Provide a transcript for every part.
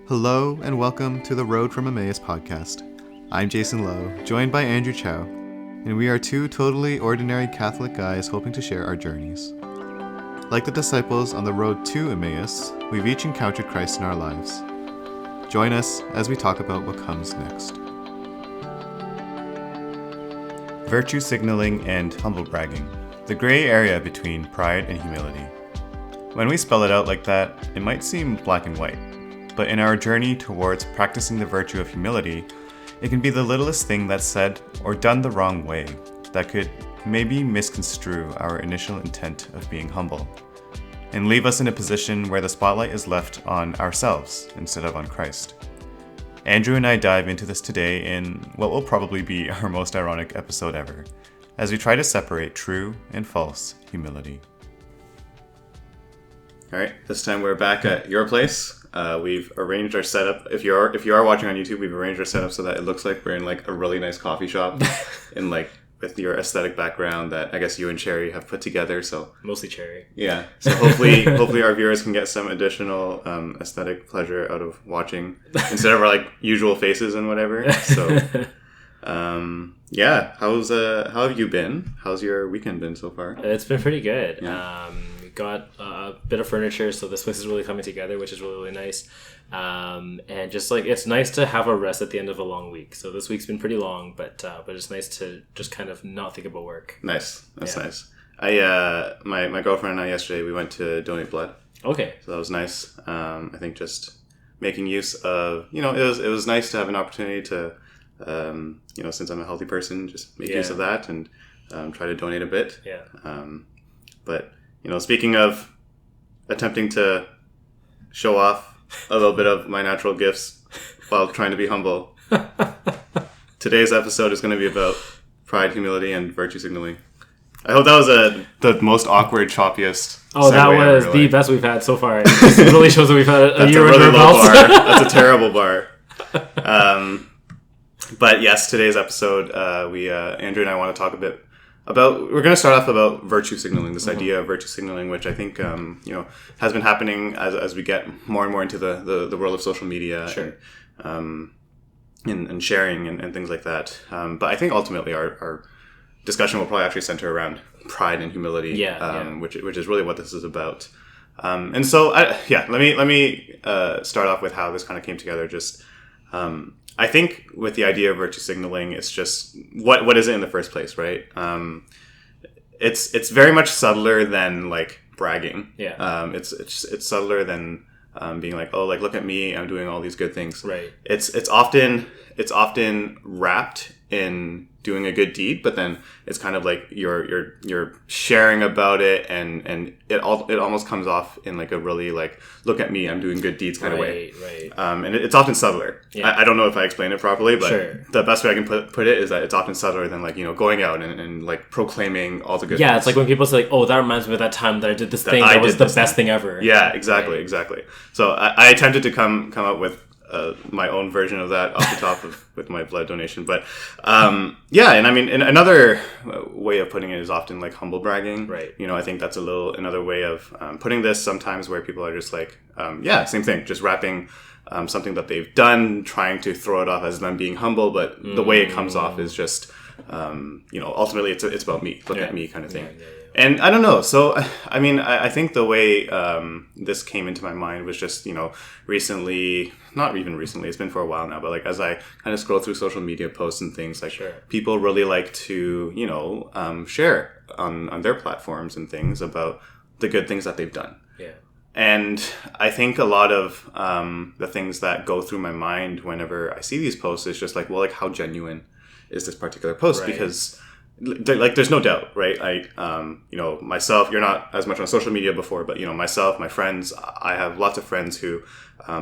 Hello and welcome to the Road from Emmaus podcast. I'm Jason Lowe, joined by Andrew Chow, and we are two totally ordinary Catholic guys hoping to share our journeys. Like the disciples on the road to Emmaus, we've each encountered Christ in our lives. Join us as we talk about what comes next. Virtue signaling and humblebragging, the gray area between pride and humility. When we spell it out like that, it might seem black and white. But in our journey towards practicing the virtue of humility, it can be the littlest thing that's said or done the wrong way that could maybe misconstrue our initial intent of being humble and leave us in a position where the spotlight is left on ourselves instead of on Christ. Andrew and I dive into this today in what will probably be our most ironic episode ever, as we try to separate true and false humility. All right, this time we're back at your place. We've arranged our setup. If you are watching on YouTube, we've arranged our setup so that it looks like we're in like a really nice coffee shop, in like with your aesthetic background that I guess you and Cherry have put together. So mostly Cherry. Yeah. So hopefully our viewers can get some additional aesthetic pleasure out of watching instead of our like usual faces and whatever. So yeah, how have you been? How's your weekend been so far? It's been pretty good. Yeah. Got a bit of furniture, so this place is really coming together, which is really, really nice. And just like it's nice to have a rest at the end of a long week. So this week's been pretty long, but it's nice to just kind of not think about work. Nice. That's nice. I my girlfriend and I yesterday we went to donate blood. Okay. So that was nice. I think just making use of it was nice to have an opportunity to since I'm a healthy person, just make use of that and try to donate a bit. Yeah. But speaking of attempting to show off a little bit of my natural gifts while trying to be humble, today's episode is going to be about pride, humility, and virtue signaling. I hope that was the most awkward, choppiest. Oh, that was the best we've had so far. This really shows that we've had a year under our belts. That's a terrible bar. But yes, today's episode, Andrew and I want to talk a bit about. We're going to start off about virtue signaling. This idea of virtue signaling, which I think has been happening as we get more and more into the world of social media. Sure. And sharing and things like that. But I think ultimately our discussion will probably actually center around pride and humility. Which is really what this is about. And so let me start off with how this kind of came together. Just I think with the idea of virtue signaling, it's just what is it in the first place, right? It's very much subtler than like bragging. Yeah. It's subtler than being like, oh, like look at me, I'm doing all these good things. Right. It's often wrapped in doing a good deed, but then it's kind of like you're sharing about it, and it almost comes off in like a really like look at me, I'm doing good deeds kind of way. Right. And it's often subtler. Yeah. I don't know if I explained it properly, but sure. The best way I can put it is that it's often subtler than like going out and like proclaiming all the good. Yeah, things. it's like when people say like, oh, that reminds me of that time that I did this thing that was the best thing ever. Yeah, exactly. So I attempted to come up with my own version of that off the top with my blood donation, but and I mean, and another way of putting it is often like humble bragging, right? I think that's another way of putting this sometimes, where people are just like same thing, just wrapping something that they've done, trying to throw it off as them being humble, but the way it comes off is just ultimately it's about me, look at me kind of thing. Yeah. And I don't know. So, I mean, I think the way this came into my mind was just, recently, not even recently, it's been for a while now, but like as I kind of scroll through social media posts and things, like people really like to, share on their platforms and things about the good things that they've done. Yeah. And I think a lot of the things that go through my mind whenever I see these posts is just like, well, like how genuine is this particular post? Right. Because like there's no doubt, right? Myself, you're not as much on social media before, but myself, my friends, I have lots of friends who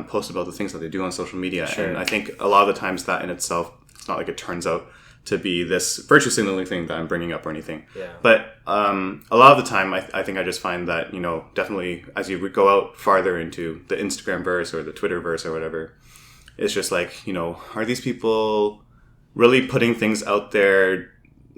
post about the things that they do on social media. Sure. And I think a lot of the times that in itself, it's not like it turns out to be this virtue signaling thing that I'm bringing up or anything. Yeah. But a lot of the time, I think I just find that, definitely as you would go out farther into the Instagram verse or the Twitter verse or whatever, it's just like, are these people really putting things out there?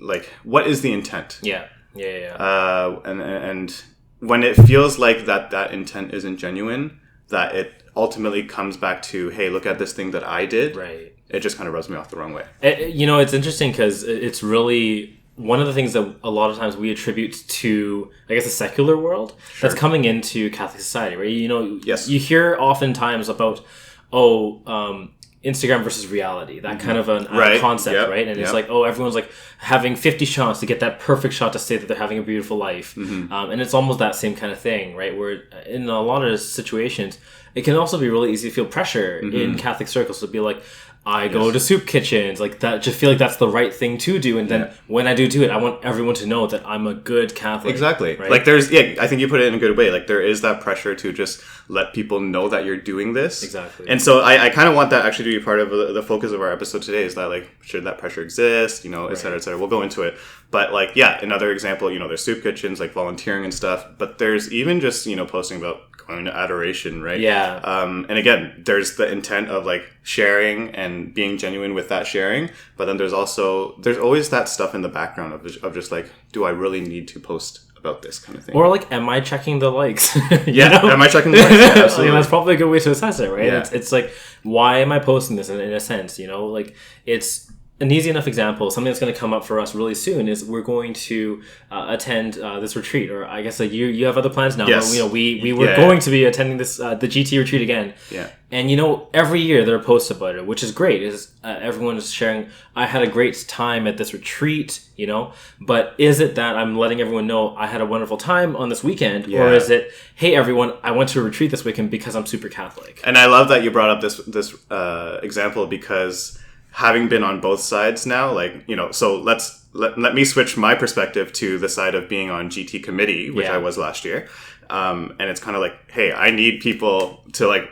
Like, what is the intent? Yeah. And when it feels like that intent isn't genuine, that it ultimately comes back to, hey, look at this thing that I did. Right. It just kind of rubs me off the wrong way. It's interesting because it's really one of the things that a lot of times we attribute to, I guess, the secular world that's coming into Catholic society, right? Yes. You hear oftentimes about, Instagram versus reality, that kind of a concept, right? And it's like, everyone's like having 50 shots to get that perfect shot to say that they're having a beautiful life. And it's almost that same kind of thing, right? Where in a lot of situations, it can also be really easy to feel pressure in Catholic circles to be like, I go to soup kitchens, like that, just feel like that's the right thing to do. And then when I do it, I want everyone to know that I'm a good Catholic. Exactly. Right? Like I think you put it in a good way. Like there is that pressure to just let people know that you're doing this. Exactly. And so I kind of want that actually to be part of the focus of our episode today, is that like, should that pressure exist, et cetera, et cetera. We'll go into it. But like, another example, there's soup kitchens, like volunteering and stuff, but there's even just, posting about going to adoration, right? Yeah. And again, there's the intent of like sharing and being genuine with that sharing, but then there's always that stuff in the background of just like, do I really need to post about this kind of thing? Or like, am I checking the likes? Am I checking the likes? Yeah, absolutely. That's probably a good way to assess it, right? Yeah. It's like, why am I posting this in a sense? Like it's an easy enough example. Something that's going to come up for us really soon is we're going to attend this retreat, or I guess you have other plans now. Yes. But, we were going to be attending this the GT retreat again. Yeah. And every year there are posts about it, which is great. Is everyone is sharing, I had a great time at this retreat, But is it that I'm letting everyone know I had a wonderful time on this weekend, or is it, hey everyone, I went to a retreat this weekend because I'm super Catholic? And I love that you brought up this example, because having been on both sides now, like, so let me switch my perspective to the side of being on GT committee, which I was last year. And it's kind of like, hey, I need people to like,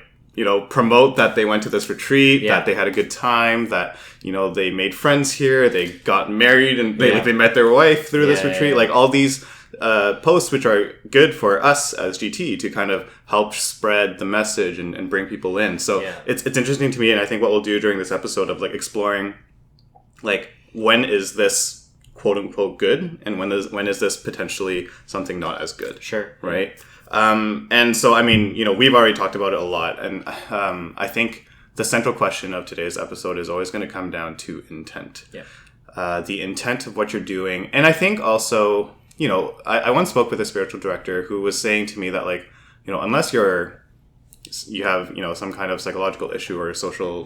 promote that they went to this retreat, that they had a good time, that, they made friends here, they got married, and they met their wife through this retreat. Like all these posts, which are good for us as GT to kind of help spread the message and bring people in. So it's interesting to me, and I think what we'll do during this episode of like exploring, like, when is this quote unquote good, and when is this potentially something not as good? Sure. Right. And so, I mean, we've already talked about it a lot, and I think the central question of today's episode is always going to come down to intent. Yeah. The intent of what you're doing, and I think also, I once spoke with a spiritual director who was saying to me that, like, unless you have, some kind of psychological issue or social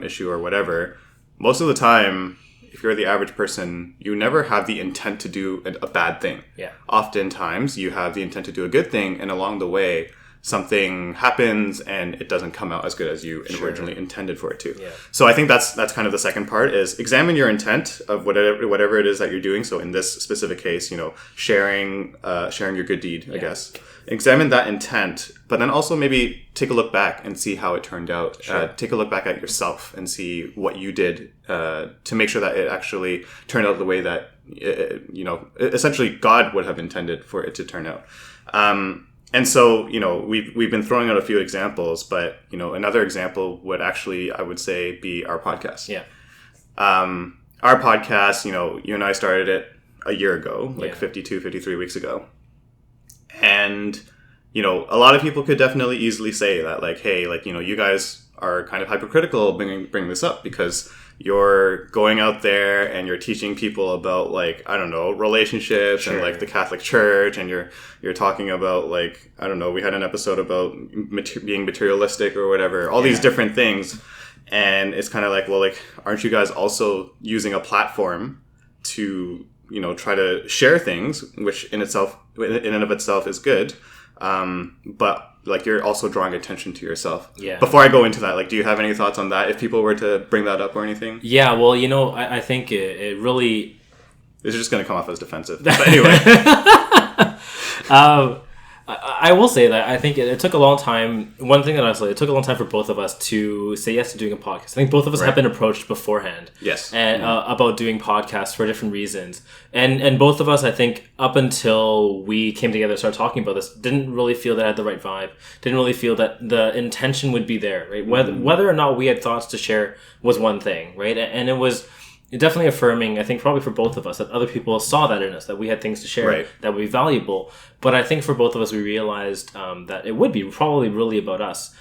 issue or whatever, most of the time, if you're the average person, you never have the intent to do a bad thing. Yeah. Oftentimes, you have the intent to do a good thing, and along the way, something happens and it doesn't come out as good as you originally intended for it to. Yeah. So I think that's kind of the second part, is examine your intent of whatever it is that you're doing. So in this specific case, sharing your good deed, I guess. Examine that intent, but then also maybe take a look back and see how it turned out. Sure. Take a look back at yourself and see what you did to make sure that it actually turned out the way that, essentially God would have intended for it to turn out. And so, we've been throwing out a few examples, but, another example would actually, I would say, be our podcast. Yeah. Our podcast, you and I started it a year ago, like 52, 53 weeks ago. And, a lot of people could definitely easily say that, like, hey, like, you guys are kind of hypocritical bringing this up, because you're going out there and you're teaching people about, like, I don't know, relationships and like the Catholic Church, and you're talking about, like, I don't know, we had an episode about being materialistic or whatever, all these different things. And it's kind of like, well, like, aren't you guys also using a platform to, try to share things, which in and of itself is good. But like, you're also drawing attention to yourself. Yeah. Before I go into that, like, do you have any thoughts on that? If people were to bring that up or anything? Yeah. Well, I think it really, it's just going to come off as defensive. But anyway. I will say that I think it took a long time. One thing that I say, it took a long time for both of us to say yes to doing a podcast. I think both of us have been approached beforehand. Yes. And about doing podcasts for different reasons. And both of us, I think, up until we came together and started talking about this, didn't really feel that I had the right vibe. Didn't really feel that the intention would be there, right? Whether or not we had thoughts to share was one thing, right? And it was definitely affirming, I think, probably for both of us, that other people saw that in us, that we had things to share that would be valuable. But I think for both of us, we realized that it would be probably really about us.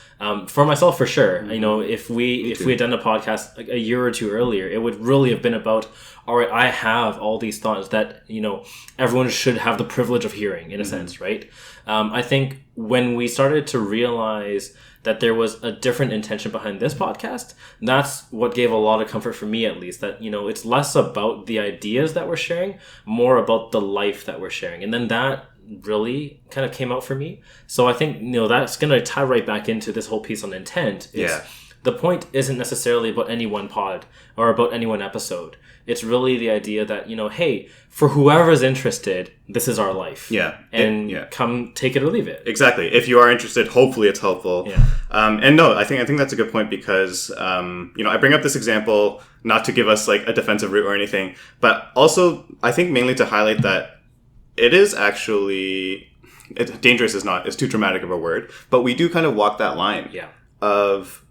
For myself, for sure. You know, if we had done a podcast like a year or two earlier, it would really have been about, all right, I have all these thoughts that, you know, everyone should have the privilege of hearing, in a sense, right? I think when we started to realize that there was a different intention behind this podcast, that's what gave a lot of comfort for me, at least, that, you know, it's less about the ideas that we're sharing, more about the life that we're sharing. And then that really kind of came out for me. So I think, you know, that's going to tie right back into this whole piece on intent. The point isn't necessarily about any one pod or about any one episode. It's really the idea that, you know, hey, for whoever's interested, this is our life. Come take it or leave it. Exactly. If you are interested, hopefully it's helpful. And no, I think that's a good point because, you know, I bring up this example not to give us like a defensive route or anything, but also I think mainly to highlight that it is actually, dangerous is too dramatic of a word, but we do kind of walk that line of,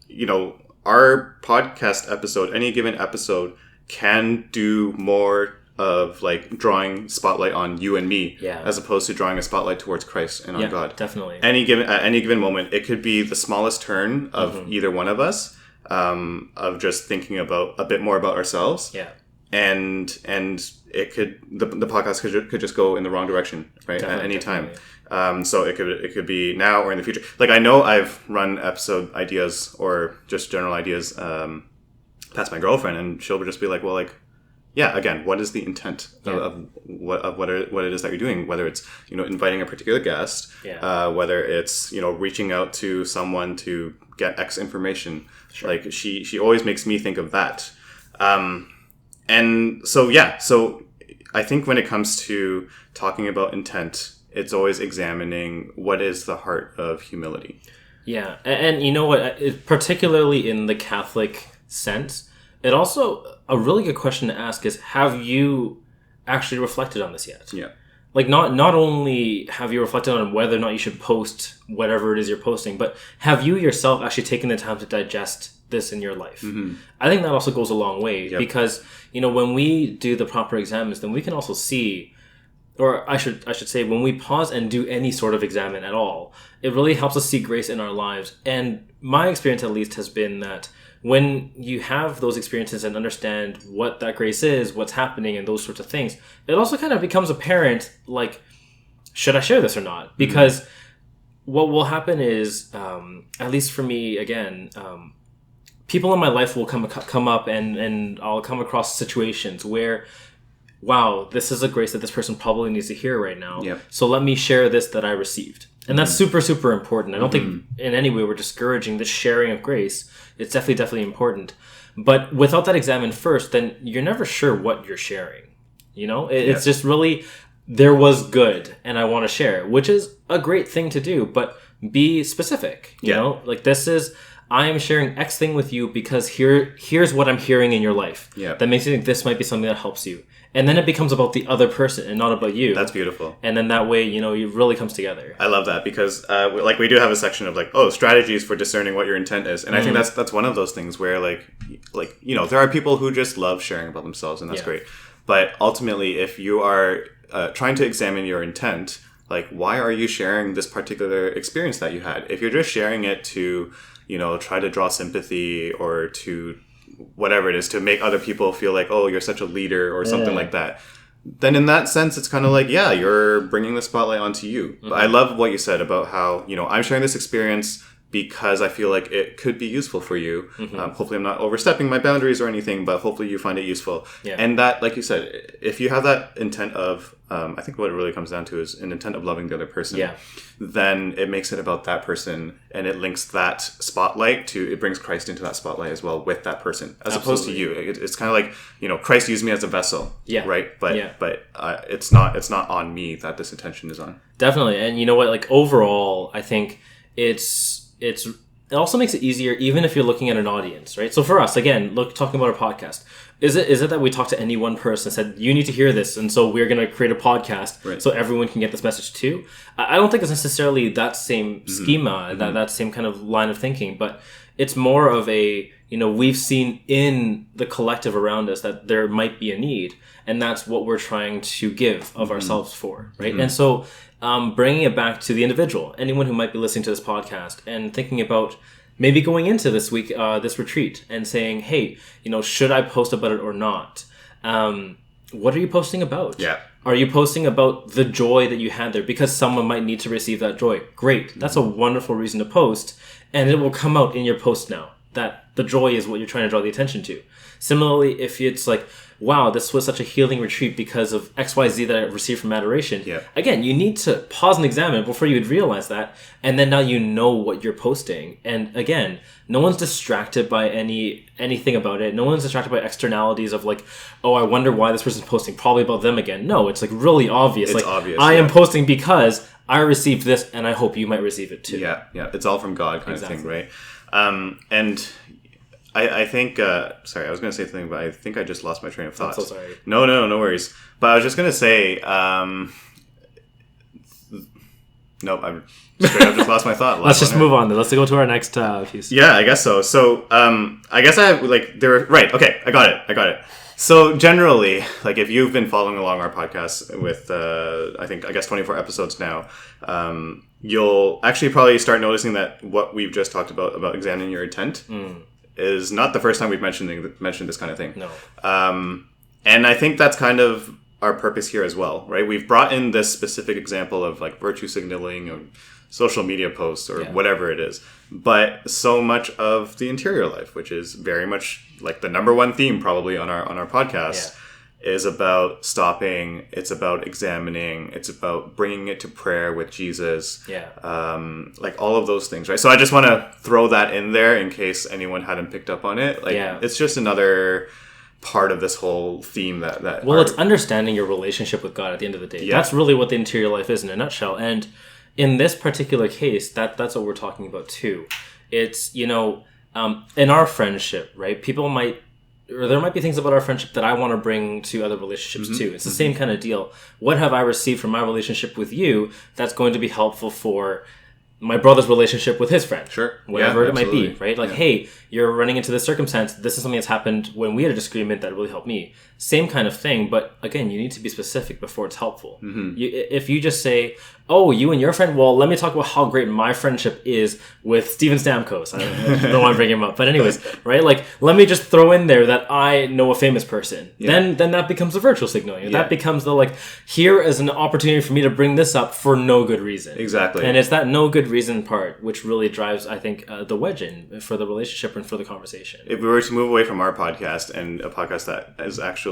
you know, our podcast episode, any given episode can do more of like drawing spotlight on you and me as opposed to drawing a spotlight towards Christ and on God. Definitely. At any given moment, it could be the smallest turn of either one of us, of just thinking about a bit more about ourselves. And it could, the podcast could just go in the wrong direction, right? At any time. So it could be now or in the future. Like I know I've run episode ideas or just general ideas past my girlfriend, and she'll just be like, well, like, yeah, again, what is the intent of what it is that you're doing? Whether it's, you know, inviting a particular guest, whether it's, you know, reaching out to someone to get X information. Like she always makes me think of that. And so I think when it comes to talking about intent, it's always examining what is the heart of humility. Yeah, and you know what, particularly in the Catholic sense, it also, a really good question to ask is, have you actually reflected on this yet? Like not only have you reflected on whether or not you should post whatever it is you're posting, but have you yourself actually taken the time to digest this in your life? I think that also goes a long way because, you know, when we do the proper examines, then we can also see, or I should say, when we pause and do any sort of examine at all, it really helps us see grace in our lives. And my experience, at least, has been that when you have those experiences and understand what that grace is, what's happening, and those sorts of things, it also kind of becomes apparent, like, should I share this or not? Because what will happen is, at least for me, again, people in my life will come up and I'll come across situations where, wow, this is a grace that this person probably needs to hear right now. So let me share this that I received. And that's super, super important. I don't think in any way we're discouraging the sharing of grace. It's definitely important. But without that examine first, then you're never sure what you're sharing. You know, it's just really, there was good and I want to share, which is a great thing to do, but be specific. You know, like this is, I am sharing X thing with you because here's what I'm hearing in your life that makes me think this might be something that helps you. And then it becomes about the other person and not about you. That's beautiful. And then that way, you know, it really comes together. I love that because, like, we do have a section of like, oh, strategies for discerning what your intent is, and I think that's one of those things where, like, you know, there are people who just love sharing about themselves, and that's great. But ultimately, if you are trying to examine your intent, like, why are you sharing this particular experience that you had? If you're just sharing it to, you know, try to draw sympathy or to whatever it is, to make other people feel like, oh, you're such a leader or something like that, then in that sense, it's kind of like, yeah, you're bringing the spotlight onto you. But I love what you said about how, you know, I'm sharing this experience because I feel like it could be useful for you. Hopefully I'm not overstepping my boundaries or anything, but hopefully you find it useful. And that, like you said, if you have that intent of, I think what it really comes down to is an intent of loving the other person, then it makes it about that person, and it links that spotlight to, it brings Christ into that spotlight as well with that person, as opposed to you. It's kind of like, you know, Christ used me as a vessel, right? But it's not on me that this intention is on. Definitely. And you know what, like, overall, I think it also makes it easier, even if you're looking at an audience, right? So for us, again, talking about our podcast, is it that we talk to any one person and said, you need to hear this, and so we're going to create a podcast so everyone can get this message too? I don't think it's necessarily that same schema, that same kind of line of thinking, but it's more of a, we've seen in the collective around us that there might be a need, and that's what we're trying to give of ourselves for, right? And so bringing it back to the individual, anyone who might be listening to this podcast and thinking about maybe going into this week, this retreat, and saying, hey, should I post about it or not? What are you posting about? Yeah. Are you posting about the joy that you had there because someone might need to receive that joy? Great. That's a wonderful reason to post, and it will come out in your post now that the joy is what you're trying to draw the attention to. Similarly, if it's like, wow, this was such a healing retreat because of XYZ that I received from adoration. Yeah. Again, you need to pause and examine it before you would realize that. And then now you know what you're posting. And again, no one's distracted by anything about it. No one's distracted by externalities of like, oh, I wonder why this person's posting. Probably about them again. No, it's like really obvious. It's like, obvious. I am posting because I received this and I hope you might receive it too. Yeah. It's all from God kind of thing, right? And I think, sorry, I was going to say something, but I think I just lost my train of thought. I'm so sorry. No worries. But I was just going to say, nope, I'm straight up just lost my thought. Let's just move on then. Let's go to our next piece. Yeah, I guess so. So, I guess I have, like, right, okay, I got it. So, generally, like, if you've been following along our podcast with, I guess 24 episodes now, you'll actually probably start noticing that what we've just talked about examining your intent, is not the first time we've mentioned this kind of thing. No. And I think that's kind of our purpose here as well, right? We've brought in this specific example of like virtue signaling or social media posts or whatever it is. But so much of the interior life, which is very much like the number one theme probably on our podcast, is about stopping. It's about examining. It's about bringing it to prayer with Jesus. Like all of those things, right? So I just want to throw that in there in case anyone hadn't picked up on it. Like it's just another part of this whole theme that it's understanding your relationship with God at the end of the day. That's really what the interior life is in a nutshell. And in this particular case, that's what we're talking about too. It's, in our friendship, right? There might be things about our friendship that I want to bring to other relationships too. It's the same kind of deal. What have I received from my relationship with you that's going to be helpful for my brother's relationship with his friend? Sure. Whatever it might be, right? Like, hey, you're running into this circumstance. This is something that's happened when we had a disagreement that really helped me. Same kind of thing, but again, you need to be specific before it's helpful. If you just say, oh, you and your friend, well, let me talk about how great my friendship is with Steven Stamkos. I don't want to bring him up. But anyways, right? Like, let me just throw in there that I know a famous person. Then that becomes a virtual signaling. That becomes the, like, here is an opportunity for me to bring this up for no good reason. Exactly. And it's that no good reason part which really drives, I think, the wedge in for the relationship and for the conversation. If we were to move away from our podcast and a podcast that is actually,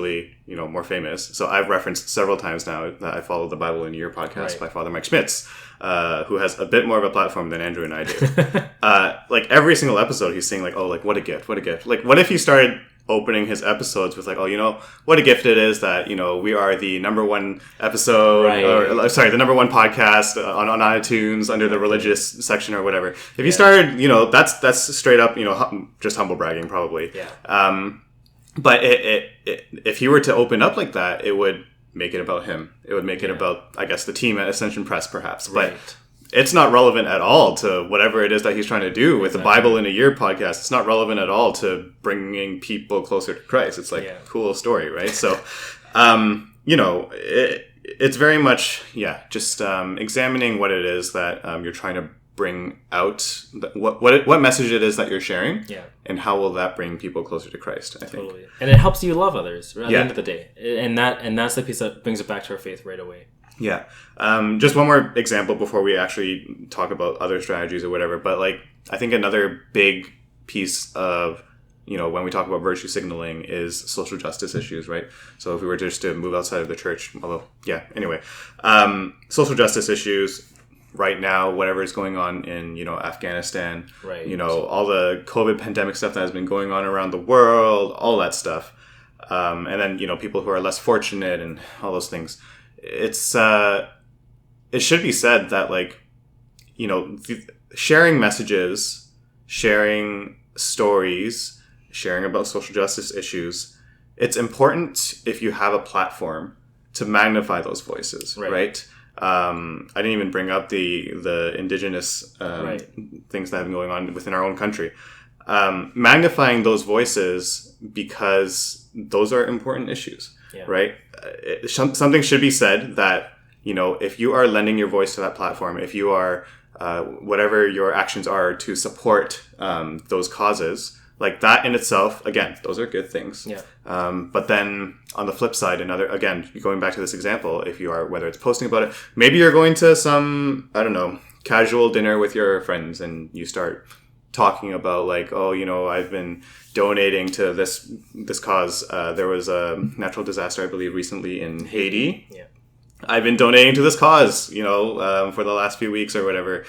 more famous. So I've referenced several times now that I follow the Bible in a Year podcast by Father Mike Schmitz, who has a bit more of a platform than Andrew and I do. Like every single episode he's saying like, oh, like what a gift. Like what if he started opening his episodes with like, oh, what a gift it is that, we are the number one episode, the number one podcast on iTunes under the religious section or whatever. If you started, that's straight up, just humble bragging probably. But if he were to open up like that, it would make it about him. It would make it about, I guess, the team at Ascension Press perhaps. But it's not relevant at all to whatever it is that he's trying to do with the Bible in a Year podcast. It's not relevant at all to bringing people closer to Christ. It's like cool story, right? So, it's very much, just examining what it is that you're trying to bring out, what message it is that you're sharing, and how will that bring people closer to Christ, I think. Totally. And it helps you love others at the end of the day. And that's the piece that brings it back to our faith right away. Yeah. Just one more example before we actually talk about other strategies or whatever. But like, I think another big piece of, when we talk about virtue signaling is social justice issues, right? So if we were just to move outside of the church, social justice issues right now, whatever is going on in, Afghanistan, all the COVID pandemic stuff that has been going on around the world, all that stuff. And then, people who are less fortunate and all those things. It should be said that like, sharing messages, sharing stories, sharing about social justice issues, it's important if you have a platform to magnify those voices, right? I didn't even bring up the indigenous things that have been going on within our own country. magnifying those voices because those are important issues, right? Something should be said that, if you are lending your voice to that platform, if you are, whatever your actions are to support those causes, like that in itself, again, those are good things. Yeah. But then on the flip side, again, going back to this example, if you are, whether it's posting about it, maybe you're going to some, I don't know, casual dinner with your friends and you start talking about like, oh, I've been donating to this cause. There was a natural disaster, I believe, recently in Haiti. Yeah. I've been donating to this cause, for the last few weeks or whatever.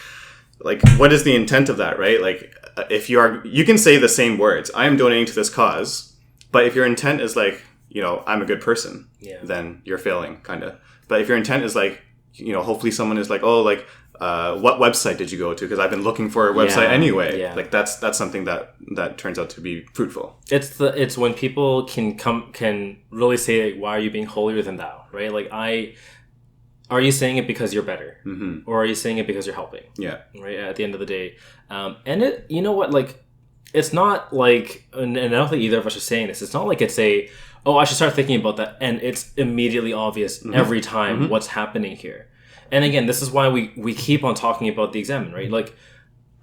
Like, what is the intent of that, right? Like, if you can say the same words, I am donating to this cause, but if your intent is like, I'm a good person, then you're failing, kind of. But if your intent is like, hopefully someone is like, oh, like, what website did you go to? Because I've been looking for a website anyway. Yeah. Like, that's something that turns out to be fruitful. It's when people can really say, why are you being holier than thou, right? Like, are you saying it because you're better? Mm-hmm. Or are you saying it because you're helping? Yeah. Right? At the end of the day. And it, you know what, like, it's not like, and I don't think either of us are saying this, it's not like it's I should start thinking about that, and it's immediately obvious every time what's happening here. And again, this is why we keep on talking about the examine, right? Like,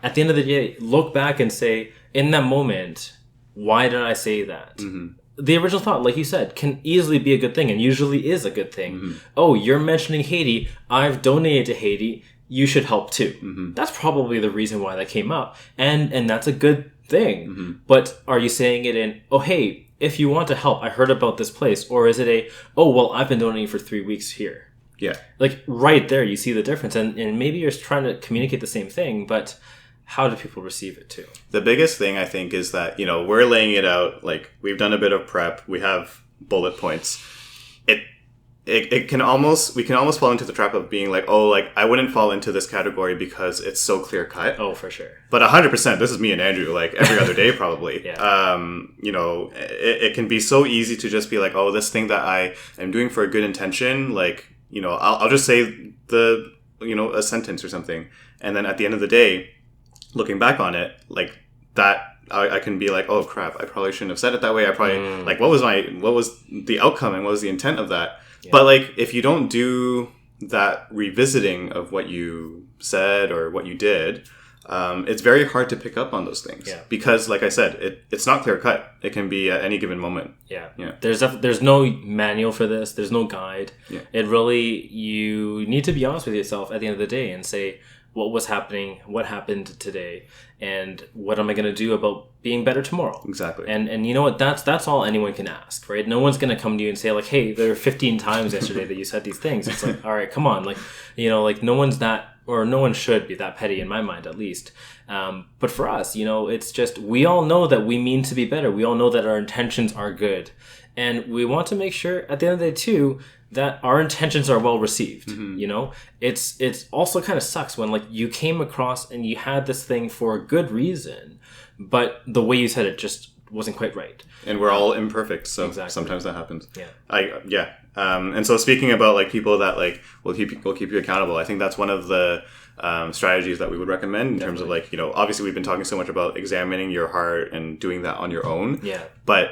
at the end of the day, look back and say, in that moment, why did I say that? Mm-hmm. The original thought, like you said, can easily be a good thing, and usually is a good thing. Mm-hmm. Oh, you're mentioning Haiti. I've donated to Haiti. You should help too. Mm-hmm. That's probably the reason why that came up, and that's a good thing. Mm-hmm. But are you saying it in, oh, hey, if you want to help, I heard about this place, or is it I've been donating for 3 weeks here? Yeah. Like, right there, you see the difference, and maybe you're trying to communicate the same thing, but how do people receive it too? The biggest thing, I think, is that, we're laying it out, like, we've done a bit of prep, we have bullet points. We can almost fall into the trap of being like, oh, like, I wouldn't fall into this category because it's so clear cut. Oh, for sure. But 100%, this is me and Andrew, like, every other day probably. Yeah. It can be so easy to just be like, oh, this thing that I am doing for a good intention, like, I'll just say a sentence or something. And then at the end of the day, looking back on it, like, that, I can be like, oh crap, I probably shouldn't have said it that way. I probably, like, what was the outcome and what was the intent of that? Yeah. But like, if you don't do that revisiting of what you said or what you did, it's very hard to pick up on those things. Yeah. Because, like I said, it's not clear cut. It can be at any given moment. Yeah. There's no manual for this. There's no guide. Yeah. It really, you need to be honest with yourself at the end of the day and say, what was happening, what happened today, and what am I going to do about being better tomorrow? Exactly. And you know what? That's all anyone can ask, right? No one's going to come to you and say, like, hey, there were 15 times yesterday that you said these things. It's like, all right, come on. Like, like, no one should be that petty, in my mind, at least. But for us, it's just, we all know that we mean to be better. We all know that our intentions are good. And we want to make sure, at the end of the day, too, that our intentions are well received. Mm-hmm. It's also kind of sucks when, like, you came across and you had this thing for a good reason, but the way you said it just wasn't quite right. And we're all imperfect, so exactly. Sometimes that happens. Yeah. And so speaking about, like, people that, like, will keep you accountable, I think that's one of the strategies that we would recommend in terms of, like, obviously we've been talking so much about examining your heart and doing that on your own. Yeah. But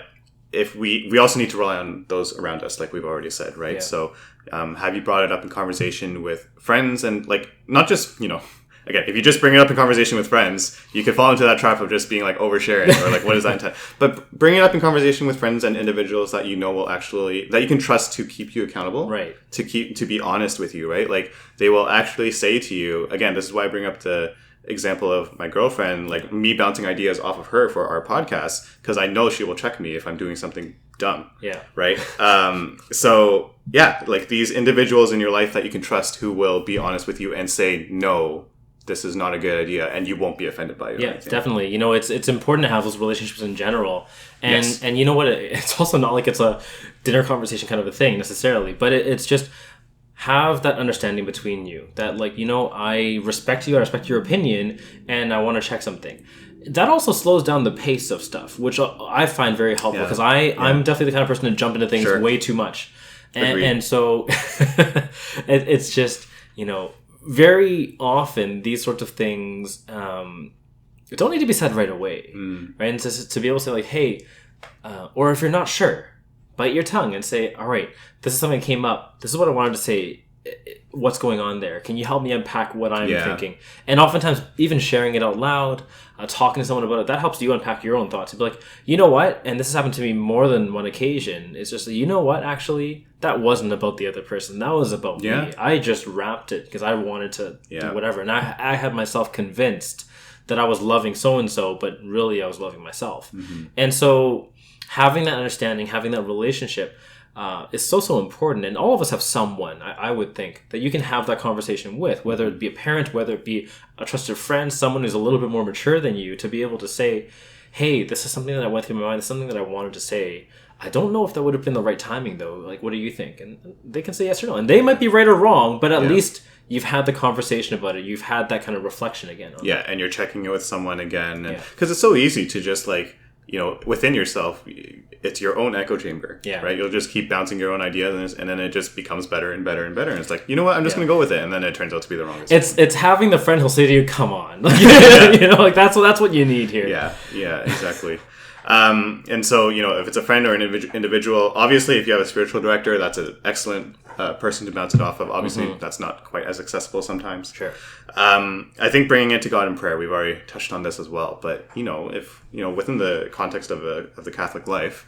if we also need to rely on those around us, like we've already said, right? Yeah. So have you brought it up in conversation with friends, and, like, not just, again, if you just bring it up in conversation with friends, you could fall into that trap of just being like oversharing or like, what is that intent? But bring it up in conversation with friends and individuals that will actually, that you can trust to keep you accountable, right? To be honest with you, right? Like, they will actually say to you, again, this is why I bring up the example of my girlfriend, like, me bouncing ideas off of her for our podcast, because I know she will check me if I'm doing something dumb. Yeah. Right. So yeah, like, these individuals in your life that you can trust who will be honest with you and say, no, this is not a good idea, and you won't be offended by it. Yeah, definitely. It's important to have those relationships in general. And yes. And you know what? It's also not like it's a dinner conversation kind of a thing necessarily, but it's just, have that understanding between you that, like, I respect you, I respect your opinion, and I want to check something. That also slows down the pace of stuff, which I find very helpful, because I'm definitely the kind of person to jump into things way too much. And so it's just, very often these sorts of things, don't need to be said right away, right? And to be able to say like, hey, or if you're not sure, bite your tongue and say, all right, this is something that came up. This is what I wanted to say. What's going on there? Can you help me unpack what I'm thinking? And oftentimes, even sharing it out loud, talking to someone about it, that helps you unpack your own thoughts. To be like, you know what? And this has happened to me more than one occasion. It's just, you know what? Actually, that wasn't about the other person. That was about me. I just wrapped it because I wanted to do whatever. And I had myself convinced that I was loving so-and-so, but really I was loving myself. And so having that understanding, having that relationship, is so important. And all of us have someone, I would think, that you can have that conversation with, whether it be a parent, whether it be a trusted friend, someone who's a little bit more mature than you, to be able to say, hey, this is something that I went through my mind, it's something that I wanted to say. I don't know if that would have been the right timing, though. Like, what do you think? And they can say yes or no. And they might be right or wrong, but at least you've had the conversation about it. You've had that kind of reflection again. And you're checking it with someone again. Because it's so easy to just, like, you know, within yourself, it's your own echo chamber, right? You'll just keep bouncing your own ideas, and then it just becomes better and better and better. And it's like, you know what, I'm just going to go with it. And then it turns out to be the wrongest. It's having the friend who'll say to you, come on. You know, like that's what you need here. Yeah, exactly. And so, you know, if it's a friend or an individual, obviously, if you have a spiritual director, that's an excellent person to bounce it off of. Obviously, that's not quite as accessible sometimes. Sure. I think bringing it to God in prayer, we've already touched on this as well. But, you know, if, you know, within the context of the Catholic life,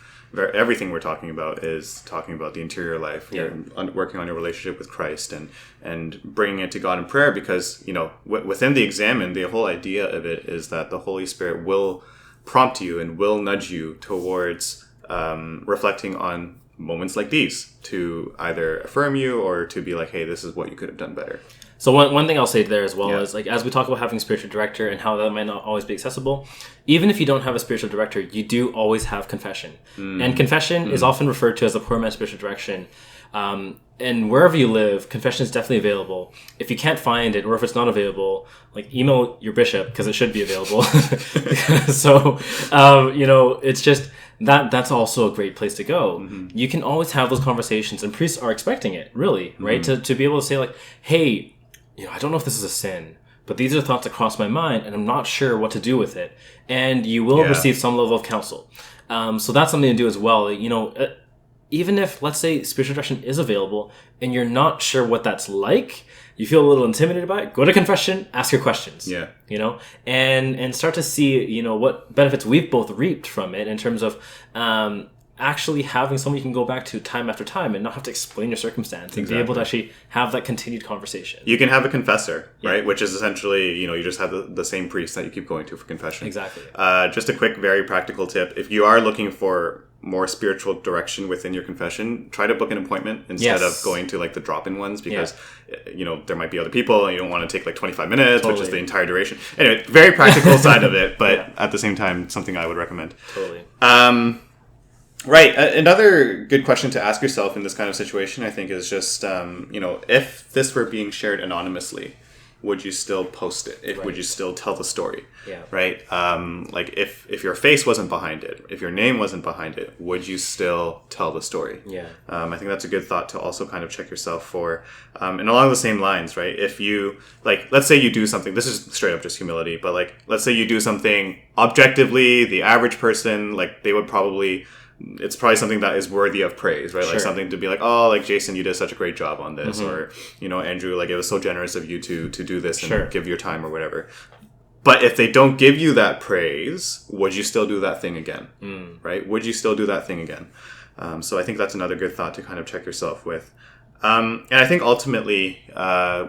everything we're talking about is talking about the interior life, working on your relationship with Christ and bringing it to God in prayer, because, you know, within the examine, the whole idea of it is that the Holy Spirit will prompt you and will nudge you towards reflecting on moments like these to either affirm you or to be like, hey, this is what you could have done better. So one thing I'll say there as well is, like, as we talk about having a spiritual director and how that might not always be accessible, even if you don't have a spiritual director, you do always have confession. And confession is often referred to as the poor man's spiritual direction. And wherever you live, confession is definitely available. If you can't find it, or if it's not available, like, email your bishop, because it should be available. So, you know, it's just that's also a great place to go. You can always have those conversations, and priests are expecting it, really, right? To be able to say, like, hey, you know, I don't know if this is a sin, but these are thoughts that cross my mind, and I'm not sure what to do with it. And you will receive some level of counsel. So that's something to do as well. You know, even if, let's say, spiritual direction is available and you're not sure what that's like, you feel a little intimidated by it, go to confession, ask your questions. You know, and start to see, you know, what benefits we've both reaped from it in terms of actually having someone you can go back to time after time and not have to explain your circumstance and be able to actually have that continued conversation. You can have a confessor, right? Which is essentially, you know, you just have the same priest that you keep going to for confession. Exactly. Just a quick, very practical tip. If you are looking for more spiritual direction within your confession, try to book an appointment instead of going to, like, the drop-in ones, because you know, there might be other people and you don't want to take like 25 minutes, which is the entire duration. Anyway, very practical side of it, but at the same time, something I would recommend. Right. Another good question to ask yourself in this kind of situation, I think, is just, you know, if this were being shared anonymously, would you still post it? Would you still tell the story? Right. Like if your face wasn't behind it, if your name wasn't behind it, would you still tell the story? I think that's a good thought to also kind of check yourself for. And along the same lines, right? If you, like, let's say you do something, this is straight up just humility, but, like, let's say you do something objectively, the average person, like, they would probably, it's probably something that is worthy of praise, right? Like something to be like, oh, like, Jason, you did such a great job on this, or, you know, Andrew, like, it was so generous of you to do this and give your time or whatever. But if they don't give you that praise, would you still do that thing again? Right? Would you still do that thing again? So I think that's another good thought to kind of check yourself with. And I think ultimately,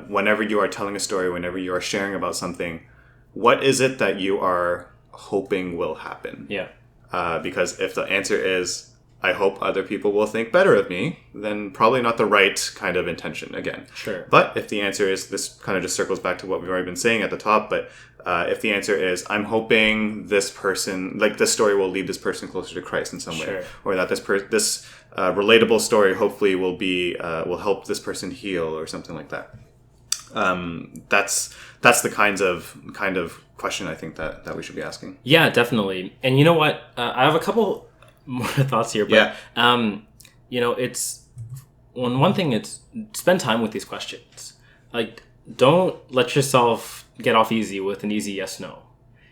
whenever you are telling a story, whenever you are sharing about something, what is it that you are hoping will happen? Because if the answer is, I hope other people will think better of me, then probably not the right kind of intention again. But if the answer is, this kind of just circles back to what we've already been saying at the top, but if the answer is, I'm hoping this person, like, this story will lead this person closer to Christ in some way, or that this relatable story hopefully will be will help this person heal or something like that. That's the kind of question I think that we should be asking. Yeah, definitely. And you know what? I have a couple more thoughts here, but you know, it's one thing. It's spend time with these questions. Like, don't let yourself get off easy with an easy yes no.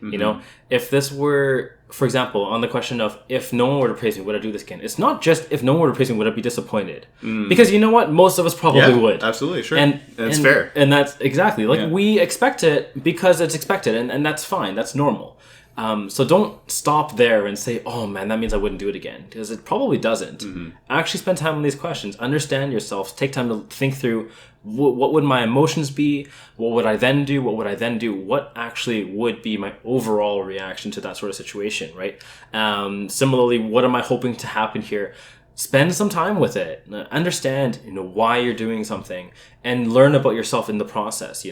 You know, if this were, for example, on the question of if no one were to praise me, would I do this again? It's not just if no one were to praise me, would I be disappointed? Because you know what? Most of us probably would. Absolutely, sure. And it's fair. And that's exactly. Like, we expect it because it's expected, and that's fine. That's normal. So don't stop there and say, oh man, that means I wouldn't do it again. Because it probably doesn't. Actually spend time on these questions. Understand yourself. Take time to think through what would my emotions be? What would I then do? What would I then do? What actually would be my overall reaction to that sort of situation, right? Similarly, what am I hoping to happen here? Spend some time with it. Understand, why you're doing something, and learn about yourself in the process.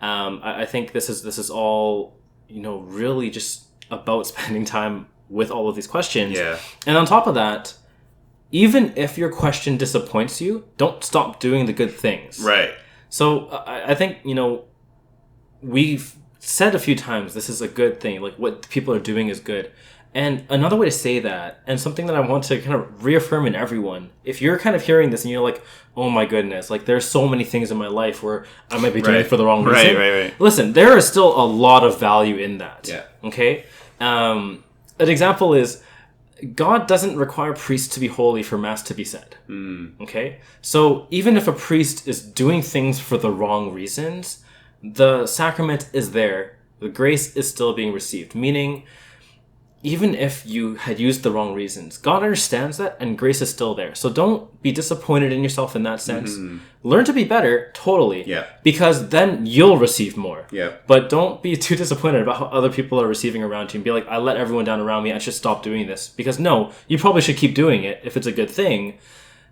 I think this is all, really just about spending time with all of these questions. Yeah. And on top of that, even if your question disappoints you, don't stop doing the good things. Right. So I think, we've said a few times this is a good thing. Like, what people are doing is good. And another way to say that, and something that I want to kind of reaffirm in everyone, if you're kind of hearing this and you're like, oh my goodness, like there's so many things in my life where I might be doing it for the wrong reason. Right. Listen, there is still a lot of value in that. Yeah. Okay? An example is, God doesn't require priests to be holy for mass to be said. Okay? So even if a priest is doing things for the wrong reasons, the sacrament is there. The grace is still being received. Meaning, even if you had used the wrong reasons, God understands that, and grace is still there. So don't be disappointed in yourself in that sense. Learn to be better, totally. Yeah. Because then you'll receive more. Yeah. But don't be too disappointed about how other people are receiving around you and be like, I let everyone down around me, I should stop doing this. Because no, you probably should keep doing it if it's a good thing.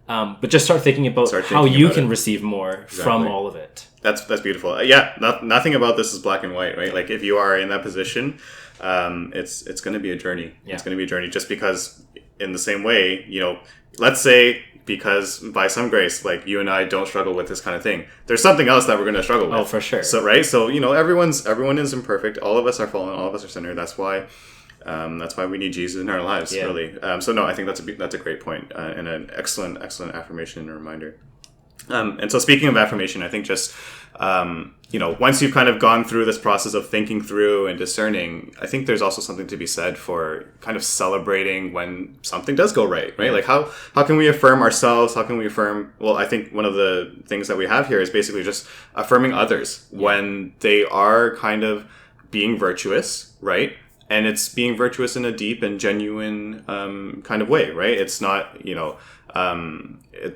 But just start thinking about how you can receive more from all of it. That's beautiful. Nothing about this is black and white, right? Like, if you are in that position, it's going to be a journey. Yeah. It's going to be a journey, just because in the same way, let's say, because by some grace, like, you and I don't struggle with this kind of thing, there's something else that we're going to struggle with. Oh, for sure. So, right. So, everyone is imperfect. All of us are fallen. All of us are sinners. That's why we need Jesus in our lives, really. So no, I think that's a great point, and an excellent affirmation and reminder. And so, speaking of affirmation, I think just, once you've kind of gone through this process of thinking through and discerning, I think there's also something to be said for kind of celebrating when something does go right? Yeah. Like, how can we affirm ourselves? How can we affirm, well, I think one of the things that we have here is basically just affirming others when they are kind of being virtuous, right? And it's being virtuous in a deep and genuine kind of way, right? It's not,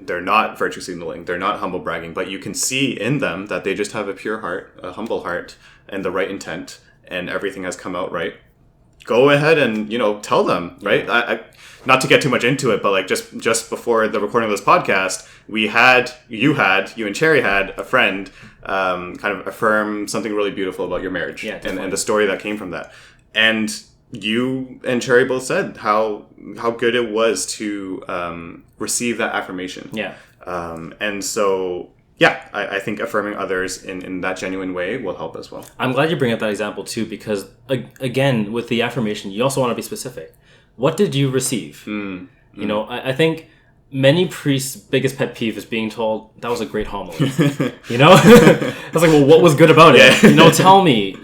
they're not virtue signaling, they're not humble bragging, but you can see in them that they just have a pure heart, a humble heart, and the right intent, and everything has come out right. Go ahead and, tell them, right? I not to get too much into it, but like just before the recording of this podcast, you and Cherry had a friend kind of affirm something really beautiful about your marriage, and the story that came from that. And you and Cherry both said how good it was to receive that affirmation. Yeah. And so, I think affirming others in that genuine way will help as well. I'm glad you bring up that example too, because again, with the affirmation, you also want to be specific. What did you receive? I think many priests' biggest pet peeve is being told, that was a great homily. I was like, well, what was good about it? Tell me,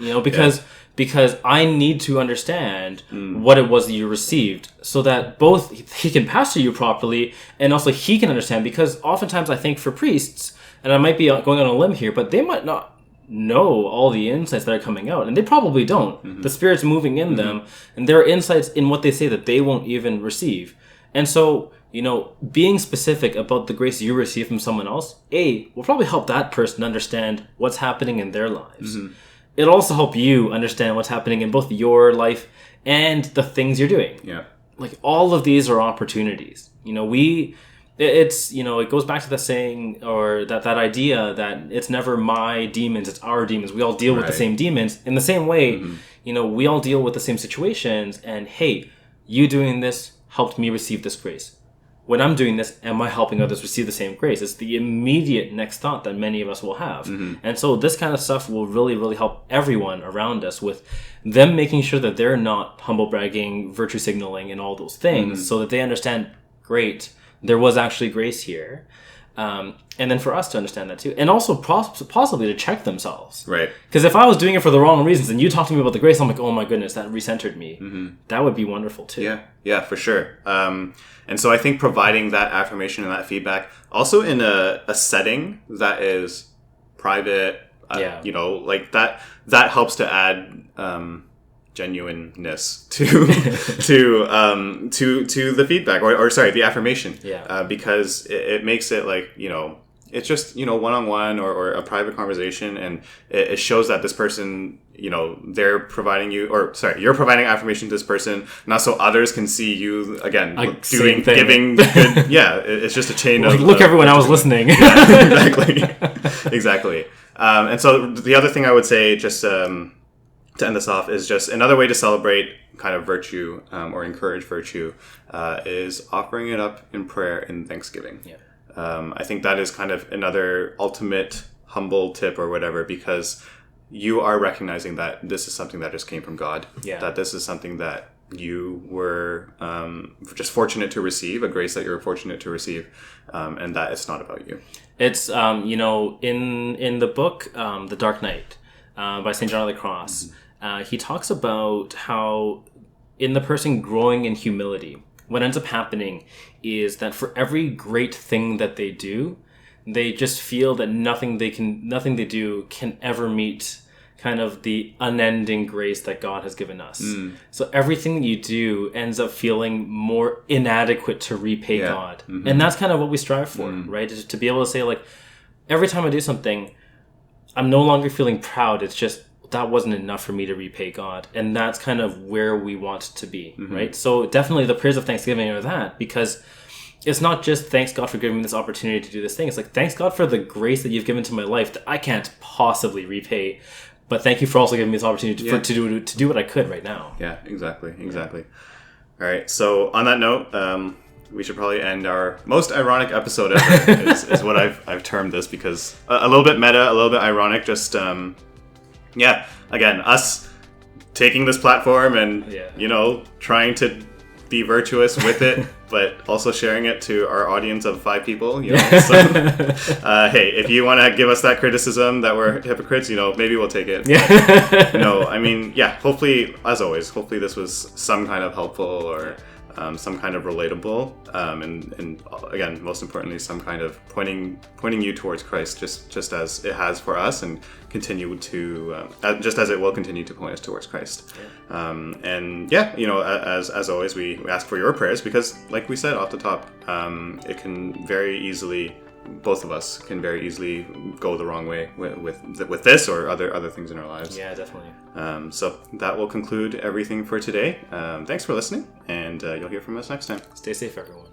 because I need to understand what it was that you received, so that both he can pastor you properly and also he can understand. Because oftentimes I think for priests, and I might be going on a limb here, but they might not know all the insights that are coming out, and they probably don't. The Spirit's moving in them, and there are insights in what they say that they won't even receive. And so, being specific about the grace you receive from someone else, will probably help that person understand what's happening in their lives. It'll also help you understand what's happening in both your life and the things you're doing. Yeah. Like, all of these are opportunities. It goes back to the saying, or that idea that it's never my demons, it's our demons. We all deal with the same demons. In the same way, we all deal with the same situations. And hey, you doing this helped me receive this grace. When I'm doing this, am I helping others receive the same grace? It's the immediate next thought that many of us will have. And so this kind of stuff will really, really help everyone around us with them making sure that they're not humble bragging, virtue signaling, and all those things, so that they understand, great, there was actually grace here. And then for us to understand that too. And also possibly to check themselves. Right. Because if I was doing it for the wrong reasons and you talk to me about the grace, I'm like, oh my goodness, that recentered me. That would be wonderful too. Yeah, for sure. And so I think providing that affirmation and that feedback, also in a setting that is private, like that helps to add genuineness to the feedback or sorry, the affirmation. Because it makes it like, it's just, one-on-one or a private conversation, and it shows that this person, they're providing you, or sorry, you're providing affirmation to this person, not so others can see you again giving good. It's just a chain like, of look, everyone, I was listening. Exactly. And so the other thing I would say, just to end this off, is just another way to celebrate kind of virtue or encourage virtue is offering it up in prayer and thanksgiving. I think that is kind of another ultimate humble tip or whatever, because you are recognizing that this is something that just came from God. That this is something that you were just fortunate to receive, a grace that you were fortunate to receive, and that it's not about you. It's, in the book, The Dark Knight, by St. John of the Cross, he talks about how in the person growing in humility, what ends up happening is that for every great thing that they do, they just feel that nothing they do can ever meet kind of the unending grace that God has given us. So everything that you do ends up feeling more inadequate to repay God. And that's kind of what we strive for, right? Is to be able to say, like, every time I do something, I'm no longer feeling proud. It's just, that wasn't enough for me to repay God. And that's kind of where we want to be, right? So definitely the prayers of thanksgiving are that, because it's not just thanks God for giving me this opportunity to do this thing. It's like, thanks God for the grace that you've given to my life that I can't possibly repay. But thank you for also giving me this opportunity to do what I could right now. Yeah, exactly. All right. So on that note, we should probably end our most ironic episode ever is what I've termed this, because a little bit meta, a little bit ironic, just... again, us taking this platform and, trying to be virtuous with it, but also sharing it to our audience of 5 people, So, hey, if you want to give us that criticism that we're hypocrites, maybe we'll take it. Hopefully, as always, hopefully this was some kind of helpful or some kind of relatable, and again, most importantly, some kind of pointing you towards Christ, just as it has for us, and continue to just as it will continue to point us towards Christ. As always, we ask for your prayers, because, like we said off the top, it can very easily, both of us can very easily go the wrong way with this or other things in our lives. Yeah, definitely. So that will conclude everything for today. Thanks for listening, and you'll hear from us next time. Stay safe, everyone.